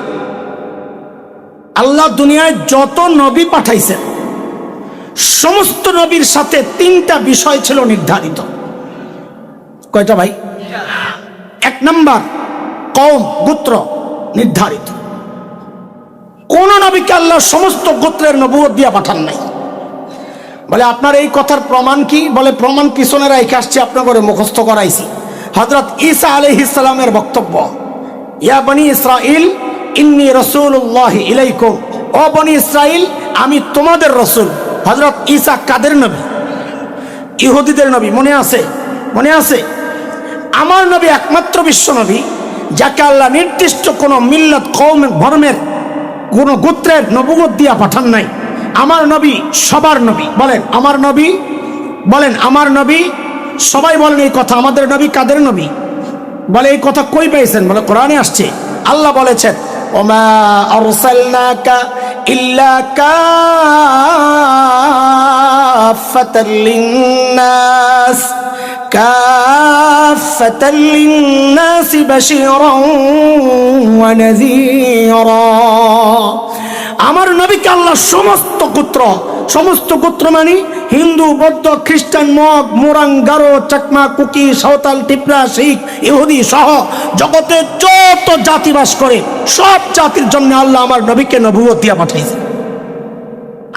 আল্লাহ দুনিয়ায় যত নবী পাঠাইছেন, সমস্ত নবীর সাথে তিনটা বিষয় ছিল নির্ধারিত। কয়টা ভাই? এক নাম্বার, কওম, গোত্র নির্ধারিত। কোন নবীকে আল্লাহ সমস্ত গোত্রের নবুয়ত দিয়ে পাঠান নাই। বলে আপনার এই কথার প্রমাণ কি? বলে প্রমাণ পিছনে রেখে আসছি, আপনার করে মুখস্থ করাইছি। হযরত ঈসা আলাইহিস সালামের বক্তব্য, ইয়া বনি ইসরাইল ইন্নী রাসূলুল্লাহি ইলাইকুম, ও বনি ইসরাইল আমি তোমাদের রাসূল। হযরত ঈসা কাদের নবী? ইহুদিদের নবী। মনে আছে? মনে আছে? আমার নবী একমাত্র বিশ্ব নবী যাকে আল্লাহ নির্দিষ্ট কোন মিল্লাত, কওম, ধর্মের, কোন গোত্রের নবুয়ত দিয়া পাঠান নাই। আমার নবী সবার নবী। বলেন আমার নবী, বলেন আমার নবী। সবাই বলেন এই কথা, আমাদের নবী কাদের নবী? বলে এই কথা কই পাইছেন? বলে কোরআনে আসছে, আল্লাহ বলেছেন, ওমা আরসালনাকা ইল্লা কাফাতাল লিন্নাস কাফাতাল লিন্নাস বাশীরান ওয়া নাযীরা। আমার নবীকে আল্লাহ সমস্ত গোত্র মানে হিন্দু, বৌদ্ধ, খ্রিস্টান, মগ, মোরাং, গারো, চাকমা, কুকি, সাঁওতাল, টিপরা, শিখ, ইহুদি সহ জগতে যত জাতি বাস করে সব জাতির জন্য আল্লাহ আমার নবীকে নবুয়ত দিয়া পাঠাইছে।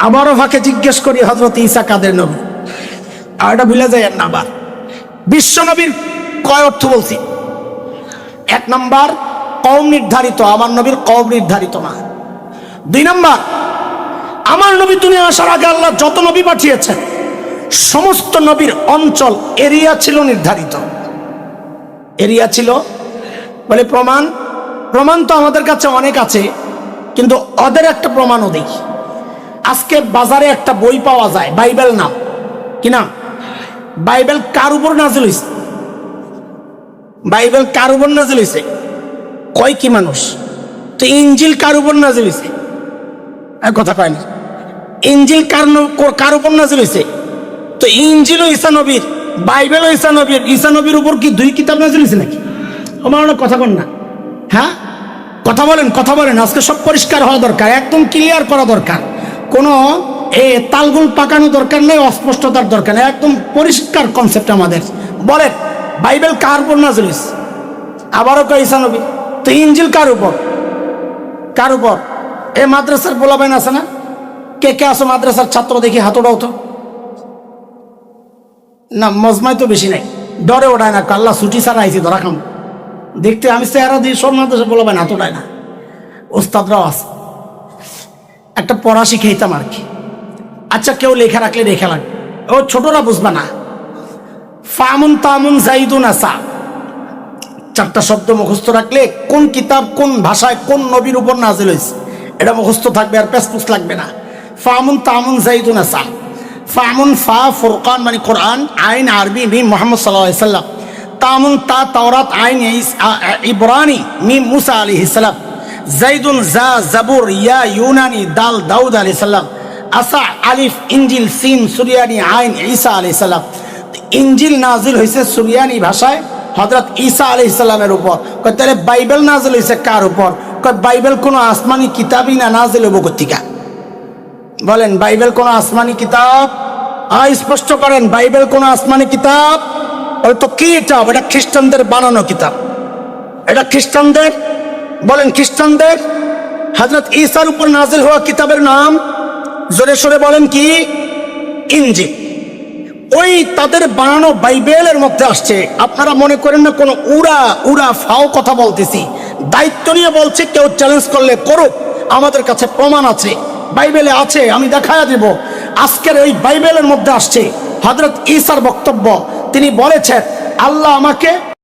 আবারও ফাঁকে জিজ্ঞেস করি, হযরত ঈসা কাদের নবী? আর এটা ভুলে যায় না। আবার বিশ্ব নবীর কয় অর্থ বলছি? এক নাম্বার, কওম নির্ধারিত, আমার নবীর কওম নির্ধারিত না। দুই নাম্বার, আমার নবী দুনিয়া আসার আগে আল্লাহ যত নবী পাঠিয়েছেন সমস্ত নবীর অঞ্চল এরিয়া ছিল নির্ধারিত, এরিয়া ছিল। বলে প্রমাণ তো আমাদের কাছে অনেক আছে, কিন্তু ওদের একটা প্রমাণও দেখি। আজকে বাজারে একটা বই পাওয়া যায়, বাইবেল নাম, কি নাম? বাইবেল কার উপর নাজিল হইছে? বাইবেল কার উপর নাজিল হইছে? কয় কি মানুষ? তো ইনজিল কার উপর নাজিল হইছে? কথা কয় না। ইনজিল কার উপর নাজিল হইছে? তো ইনজিল ঈসা নবীর, বাইবেল ঈসা নবীর। ঈসা নবীর উপর কি দুই কিতাব নাজিল হইছে নাকি? আমার অনেক কথা কন না, হ্যাঁ কথা বলেন। আজকে সব পরিষ্কার হওয়া দরকার, একদম ক্লিয়ার করা দরকার। কোনো তালগুল পাকানো দরকার নেই, অস্পষ্টতার দরকার নেই, একদম পরিষ্কার কনসেপ্ট আমাদের। বলেন বাইবেল কার উপর নাজিল হইছে? আবারও কয় ঈসা নবী। তো ইনজিল কার উপর? এই মাদ্রাসার পোলাপাইন আছে না? কে কে আছো মাদ্রাসার ছাত্র? দেখি হাত ওঠাও তো। না, মজমায় তো বেশি নাই, ডরে ওঠায় না, আল্লাহ ছুটি ছাড়া আইছি ধরা খাম দেখতে। আমি চেহারা দিয়ে সব মাদ্রাসা পোলাপাইন হাত ওঠায় না, ওস্তাদরাও আছে। একটা পড়া শিখাইতাম আর কি। আচ্ছা, কেউ লেখা রাখলে রেখা লাগবে, ও ছোটরা বুঝবে না। ফামুন তামুন জাইদুন আসা, চারটা শব্দ মুখস্থ রাখলে কোন কিতাব, কোন ভাষায়, কোন নবীর উপর নাজিল হয়েছে এটা মুখস্থ থাকবে, আর পেসপুস লাগবে না। ফামুন তামুন জাইদুন আসা। ফামুন, ফা ফুরকান মানে কোরআন, আইন আরবি, মিম মুহাম্মদ সাল্লাল্লাহু আলাইহি সাল্লাম। তামুন, তা তাওরাত, আইন ইব্রানি, মিম মুসা আলাইহিস সালাম। জাইদুন, জা জাবুর, ইয়া ইউনানি, দাল দাউদ আলাইহিস সালাম। আসা, আলিফ, ইনজিল, সিন সুরিয়ানি, আইন ঈসা আলাইহিস সালাম। ইনজিল নাজিল হয়েছে সুরিয়ানি ভাষায় হযরত ঈসা আলাইহিস সালামের উপর। কয় তাহলে বাইবেল নাজিল হয়েছে কার উপর? কয় বাইবেল কোনো আসমানি কিতাবই না, নাজিল হইব কোত্থেকে? বলেন বাইবেল কোনো আসমানি কিতাব? স্পষ্ট করেন, বাইবেল কোনো আসমানি কিতাব? তো কি এটা? এটা খ্রিস্টানদের বানানো কিতাব, এটা খ্রিস্টানদের। বলেন খ্রিস্টানদের। হযরত ঈসার উপর নাজিল হওয়া কিতাবের নাম জোরে সোরে বলেন কি? ইনজিল। ওই তাদের বানানো বাইবেলের মধ্যে আসছে। আপনারা মনে করেন না কোনো উড়া ফাও কথা বলতেছি, দায়িত্ব নিয়ে বলছে। কেউ চ্যালেঞ্জ করলে করুক, আমাদের কাছে প্রমাণ আছে, বাইবেলে আছে, আমি দেখায়া দেব। আজকের ওই বাইবেলের মধ্যে আসছে হযরত ঈসার বক্তব্য। তিনি বলেছেন, আল্লাহ আমাকে